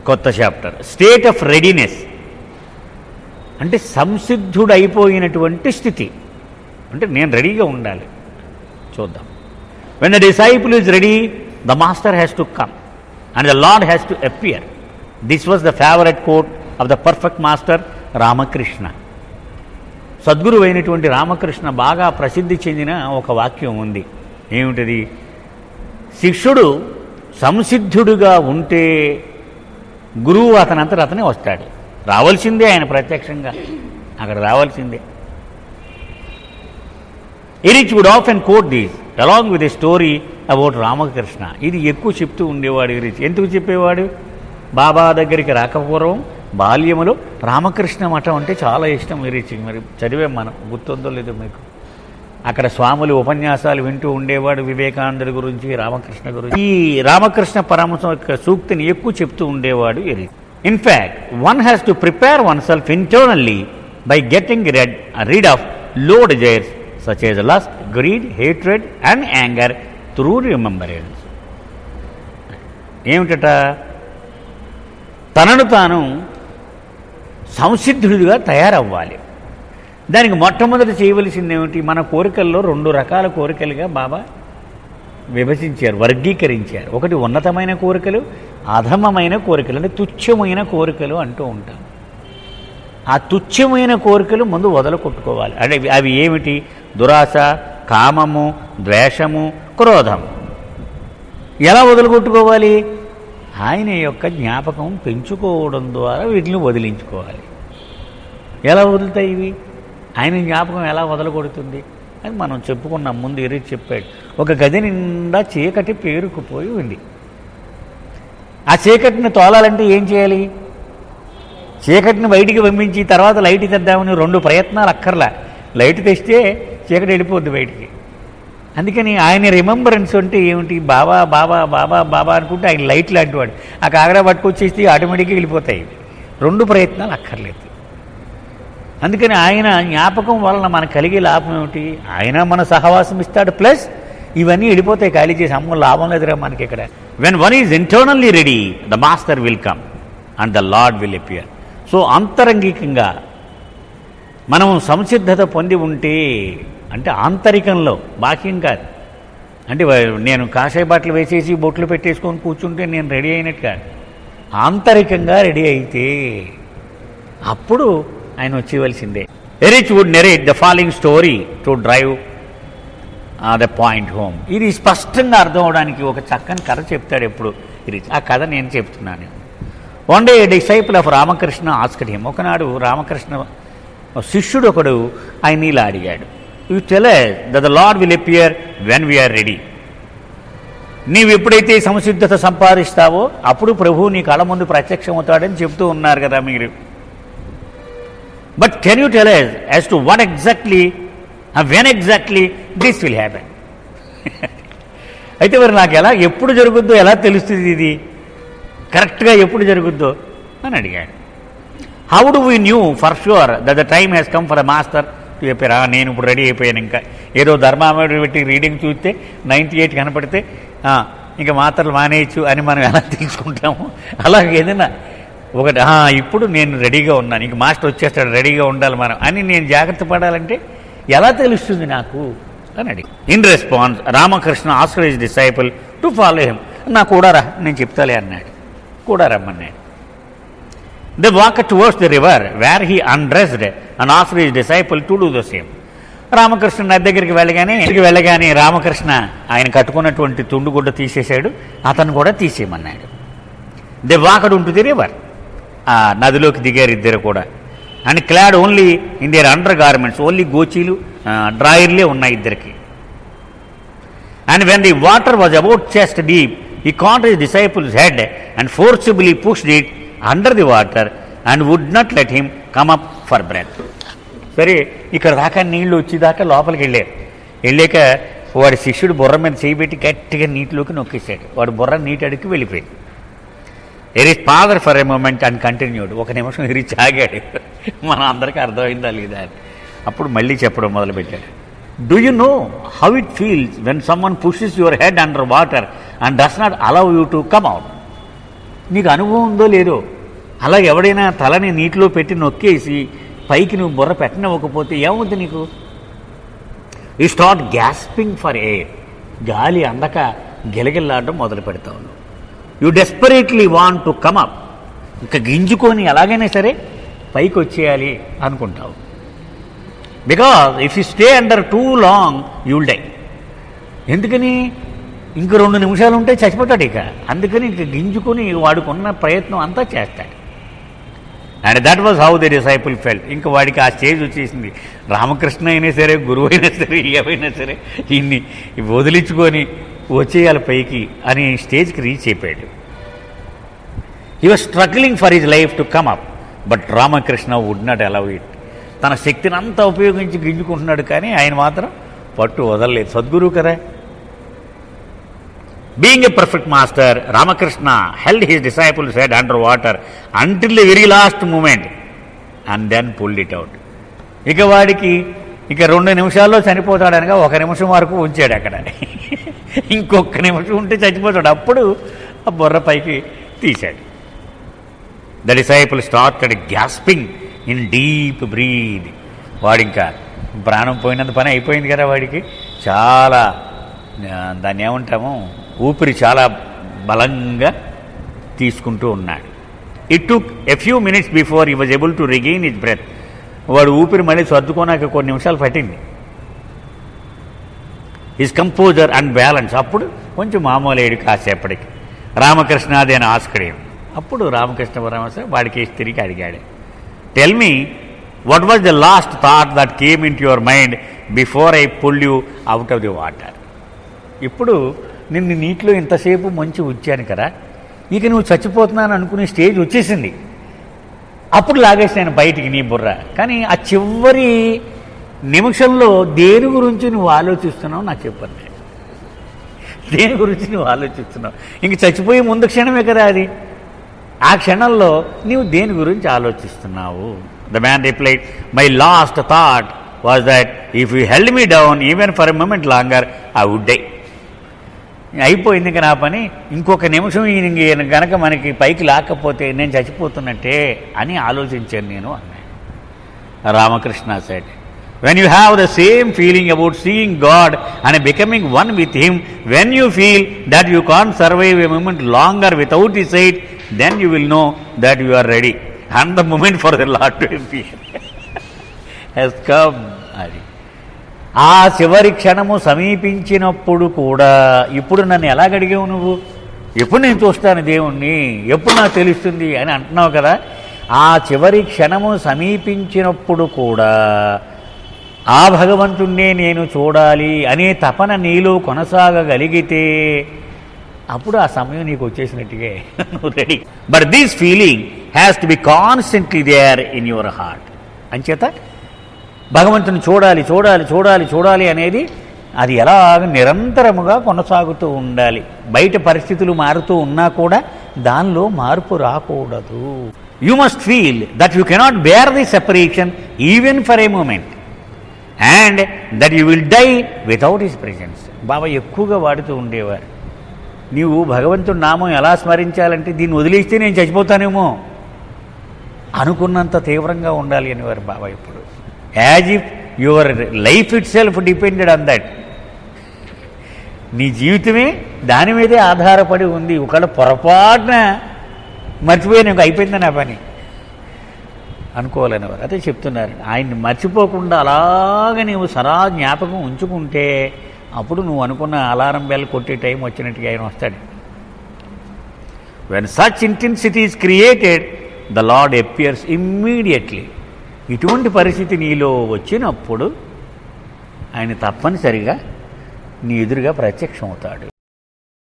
కొత్త chapter. State of readiness అంటే సంసిద్ధుడైపోయినటువంటి స్థితి, అంటే నేను రెడీగా ఉండాలి. చూద్దాం. When the disciple is ready, the master has to come and the lord has to appear. This was the favourite quote of the perfect master Ramakrishna. సద్గురు అయినటువంటి రామకృష్ణ బాగా ప్రసిద్ధి చెందిన ఒక వాక్యం ఉంది. ఏమిటది? శిష్యుడు సంసిద్ధుడుగా ఉంటే గురువు అతనంతట అతనే వస్తాడు. రావాల్సిందే, ఆయన ప్రత్యక్షంగా అక్కడ రావాల్సిందే. Erich would often quote this along with a story about Ramakrishna. ఇది ఎక్కువ చెప్తూ ఉండేవాడు ఎరిచ్. ఎందుకు చెప్పేవాడు? బాబా దగ్గరికి రాకపోవడం బాల్యములో రామకృష్ణ మఠం అంటే చాలా ఇష్టం ఎరిచ్. మరి చదివాం మనం, గుర్తుందో లేదో మీకు. అక్కడ స్వాములు ఉపన్యాసాలు వింటూ ఉండేవాడు వివేకానందుడి గురించి, రామకృష్ణ గురించి. ఈ రామకృష్ణ పరమహంస యొక్క సూక్తిని ఎక్కువ చెప్తూ ఉండేవాడు Erich. In fact one has to prepare oneself internally by getting rid of low desires such as lust, greed, hatred and anger through remembrance. ఏమిటట? తనను తాను సంసిద్ధుడిగా తయారవ్వాలి. దానికి మొట్టమొదటి చేయవలసింది ఏమిటి? మన కోరికల్లో 2 రకాల కోరికలుగా బాబా విభజించారు, వర్గీకరించారు. ఒకటి ఉన్నతమైన కోరికలు, అధమమైన కోరికలు, అంటే తుచ్చమైన కోరికలు అంటూ ఉంటాం. ఆ తుచ్చమైన కోరికలు ముందు వదలు కొట్టుకోవాలి. అంటే అవి ఏమిటి? దురాశ, కామము, ద్వేషము, క్రోధము. ఎలా వదులుకొట్టుకోవాలి? ఆయన యొక్క జ్ఞాపకం పెంచుకోవడం ద్వారా వీటిని వదిలించుకోవాలి. ఎలా వదులుతాయి ఇవి? ఆయన జ్ఞాపకం ఎలా వదలగొడుతుంది అని మనం చెప్పుకున్నాం. ముందు ఎరిచి చెప్పాడు. ఒక గది నిండా చీకటి పేరుకుపోయి ఉంది. ఆ చీకటిని తోలాలంటే ఏం చేయాలి? చీకటిని బయటికి పంపించి తర్వాత లైట్ తెద్దామని 2 ప్రయత్నాలు అక్కర్లా. లైట్ తెస్తే చీకటి వెళ్ళిపోద్ది బయటికి. అందుకని ఆయన రిమెంబరెన్స్ అంటే ఏమిటి? బాబా బాబా బాబా బాబా అనుకుంటే ఆయన లైట్ లాంటి వాడు. ఆ కాగడా పట్టుకొచ్చేస్తే ఆటోమేటిక్గా వెళ్ళిపోతాయి. 2 ప్రయత్నాలు అక్కర్లేదు. అందుకని ఆయన జ్ఞాపకం వలన మనకు కలిగే లాభం ఏమిటి? ఆయన మన సహవాసం ఇస్తాడు, ప్లస్ ఇవన్నీ వెళ్ళిపోతాయి ఖాళీ చేసి. అమ్మ లాభం లేదురా మనకి ఇక్కడ. When one is internally ready, the master will come and the lord will appear. So అంతరంగికంగా మనం సంసిద్ధత పొంది ఉంటే, అంటే ఆంతరికంలో, బాహ్యం కాదు. అంటే నేను కాషాయ బట్టలు వేసేసి బొట్లు పెట్టేసుకొని కూర్చుంటే నేను రెడీ అయినట్టు కాదు. ఆంతరికంగా రెడీ అయితే అప్పుడు ఆయన వచ్చేవలసిందే. Erich would narrate the following story to drive the point home. ఇది స్పష్టంగా అర్థం అవడానికి ఒక చక్కని కథ చెప్తాడు ఎప్పుడు ఎరిచ్. ఆ కథ నేను చెప్తున్నాను. One day disciple of Ramakrishna asked him. ఒకనాడు రామకృష్ణ శిష్యుడు ఒకడు ఆయన ఇలా అడిగాడు, you tell us that the Lord will appear when we are ready. నీవు ఎప్పుడైతే సంసిద్ధత సంపాదిస్తావో అప్పుడు ప్రభువు నీ కళ్ళ ముందు ప్రత్యక్షమవుతాడని చెప్తూ ఉన్నారు కదా మీరు. But can you tell us as to what exactly and when exactly this will happen? అయితే మరి నాకు ఎప్పుడు జరుగుద్దో ఎలా తెలుస్తుంది? ఇది కరెక్ట్గా ఎప్పుడు జరుగుద్దో అని అడిగాడు. How do we knew for sure that the time has come for a master to appear? నేను ఇప్పుడు రెడీ అయిపోయాను. ఇంకా ఏదో ధర్మామీటర్ పెట్టి రీడింగ్ చూస్తే 98 కనపడితే ఇంకా మాత్రలు మానేయచ్చు అని మనం ఎలా తెలుసుకుంటాము? అలాగే ఏదైనా ఒకటి ఇప్పుడు నేను రెడీగా ఉన్నాను, ఇంక మాస్టర్ వచ్చేస్తాడు, రెడీగా ఉండాలి మనం అని నేను జాగ్రత్త పడాలంటే ఎలా తెలుస్తుంది నాకు అని అడిగి. In response Ramakrishna asked his disciple to follow him. నా కూడా రా, నేను చెప్తాలే అన్నాడు. కూడా రమ్మన్నాడు. They walked towards the river where he undressed and asked his disciple to do the same. Ramakrishna నది దగ్గరికి వెళ్ళగానే రామకృష్ణ ఆయన కట్టుకున్నటువంటి తుండుగుడ్డ తీసేశాడు, అతను కూడా తీసేయమన్నాడు. They walked into the river. ఆ నదిలోకి దిగారు ఇద్దరు కూడా. And clad only in their undergarments, only గోచీలు డ్రాయర్లే ఉన్నాయి ఇద్దరికి. And when the water was about chest deep he caught his disciple's head and forcibly pushed it under the water and would not let him come up for breath. సరే, ఇక్కడ దాకా నీళ్లు వచ్చేదాకా లోపలికి వెళ్ళాక వాడి శిష్యుడు బుర్ర మీద చేయబెట్టి గట్టిగా నీటిలోకి నొక్కేశాడు. వాడు బుర్ర నీటి అడిగి వెళ్ళిపోయింది. Erich faltered for a moment and continued. 1 నిమిషం ఎరిచ్ ఆగాడు. మనం అందరికీ అర్థమైందా లేదా అని. అప్పుడు మళ్ళీ చెప్పడం మొదలుపెట్టాడు. Do you know how it feels when someone pushes your head under water and does not allow you to come out? నీకు అనుభవం ఉందో లేదో, అలా ఎవడైనా తలని నీటిలో పెట్టి నొక్కేసి పైకి నువ్వు బుర్ర పెట్టనివ్వకపోతే ఏమవుతుంది నీకు? You start gasping for air. గాలి అందక గిలగిల్లాడడం మొదలు పెడతావు. You desperately want to come up. ఇంకా గింజుకొని ఎలాగైనా సరే పైకి వచ్చేయాలి అనుకుంటావు. Because if you stay under too long you will die. ఎందుకని? ఇంక 2 నిమిషాలు ఉంటే చచ్చిపోతాడు ఇక. అందుకని ఇంక గింజుకొని వాడుకున్న ప్రయత్నం అంతా చేస్తాడు. And that was how the disciple felt. ఇంకా వాడికి ఆ స్టేజ్ వచ్చేసింది. రామకృష్ణ అయినా సరే, గురువు అయినా సరే, ఏమైనా సరే ఇన్ని వదిలించుకొని వచ్చేయాలి పైకి అనే స్టేజ్కి రీచ్ అయిపోయాడు. He was struggling for his life to come up, but Ramakrishna would not allow it. తన శక్తిని అంతా ఉపయోగించి గింజుకుంటున్నాడు, కానీ ఆయన మాత్రం పట్టు వదలలేదు. సద్గురువు కదా. Being a perfect master, Ramakrishna held his disciple's head under water until the very last moment and then pulled it out. ఇక వాడికి ఇక 2 నిమిషాల్లో చనిపోతాడనగా 1 నిమిషం వరకు ఉంచాడు అక్కడ. ఇంకొక నిమిషం ఉంటే చచ్చిపోతాడు. అప్పుడు ఆ బుర్ర పైకి తీశాడు. The disciple started gasping in deep breath. వాడింకా ప్రాణం పోయినంత పని అయిపోయింది కదా వాడికి. చాలా దాన్ని ఏమంటాము, ఊపిరి చాలా బలంగా తీసుకుంటూ ఉన్నాడు. It took a few minutes before he was able to regain his breath. వాడు ఊపిరి మళ్ళీ సర్దుకోనాక కొన్ని నిమిషాలు పట్టింది. His composure and balance. అప్పుడు కొంచెం మామూలేడు కాసేపటికి. రామకృష్ణ అదేనా ఆస్కడేం. అప్పుడు రామకృష్ణ పరమహంస వాడికి తిరిగి అడిగాడు, tell me what was the last thought that came into your mind before I pull you out of the water. ఇప్పుడు నిన్ను నీటిలో ఇంతసేపు మంచి ఉంచాను కదా, ఇక నువ్వు చచ్చిపోతున్నాను అనుకునే స్టేజ్ వచ్చేసింది. అప్పుడు లాగేసాను బయటికి నీ బుర్ర. కానీ ఆ చివరి నిమిషంలో దేని గురించి నువ్వు ఆలోచిస్తున్నావు నాకు చెప్పండి. దేని గురించి నువ్వు ఆలోచిస్తున్నావు? ఇంక చచ్చిపోయే ముందు క్షణమే కదా అది. ఆ క్షణంలో నీవు దేని గురించి ఆలోచిస్తున్నావు? The man replied, my last thought was that if you held me down even for a moment longer I would die. అయిపోయింది ఇంకా నా పని. ఇంకొక నిమిషం ఈయన గనక మనకి పైకి లాక్కపోతే నేను చచ్చిపోతున్నట్టే అని ఆలోచించాను నేను అన్నాడు. Ramakrishna said, when you have the same feeling about seeing God and becoming one with Him, when you feel that you can't survive a moment longer without His aid, then you will know that you are ready and the moment for the Lord to appear has come. అది ఆ చివరి క్షణము సమీపించినప్పుడు కూడా ఇప్పుడు నన్ను ఎలాగడిగావు నువ్వు? ఎప్పుడు నేను చూస్తాను దేవుణ్ణి, ఎప్పుడు నాకు తెలుస్తుంది అని అంటున్నావు కదా. ఆ చివరి క్షణము సమీపించినప్పుడు కూడా ఆ భగవంతుణ్ణే నేను చూడాలి అనే తపన నీలో కొనసాగగలిగితే అప్పుడు ఆ సమయం నీకు వచ్చేసినట్టుగా నువ్వు ready. But this feeling has to be constantly there in your heart. అంచేత భగవంతుని చూడాలి చూడాలి చూడాలి చూడాలి అనేది అది ఎలాగ నిరంతరముగా కొనసాగుతూ ఉండాలి. బయట పరిస్థితులు మారుతూ ఉన్నా కూడా దానిలో మార్పు రాకూడదు. You must feel that you cannot bear the separation even for a moment and that you will die without his presence. Baba ఎక్కువగా వాడుతూ ఉండేవారు, నీవు భగవంతుడి నామం ఎలా స్మరించాలంటే దీన్ని వదిలేస్తే నేను చచ్చిపోతానేమో అనుకున్నంత తీవ్రంగా ఉండాలి అనేవారు బాబా ఎప్పుడు. As if your life it self depended on that. నీ జీవితమే దాని మీదే ఆధారపడి ఉంది. ఒకవేళ పొరపాటున మర్చిపోయాను ఇంక అయిపోయింది నా పని అనుకోవాలనేవారు. అదే చెప్తున్నారు, ఆయన్ని మర్చిపోకుండా అలాగ నీవు సరా జ్ఞాపకం ఉంచుకుంటే అప్పుడు నువ్వు అనుకున్న అలారం బెల్ కొట్టే టైం వచ్చినట్టుగా ఆయన వస్తాడు. When such intensity is created the lord appears immediately. ఇటువంటి పరిస్థితి నీలో వచ్చినప్పుడు ఆయన తప్పనిసరిగా నీ ఎదురుగా ప్రత్యక్షమవుతాడు.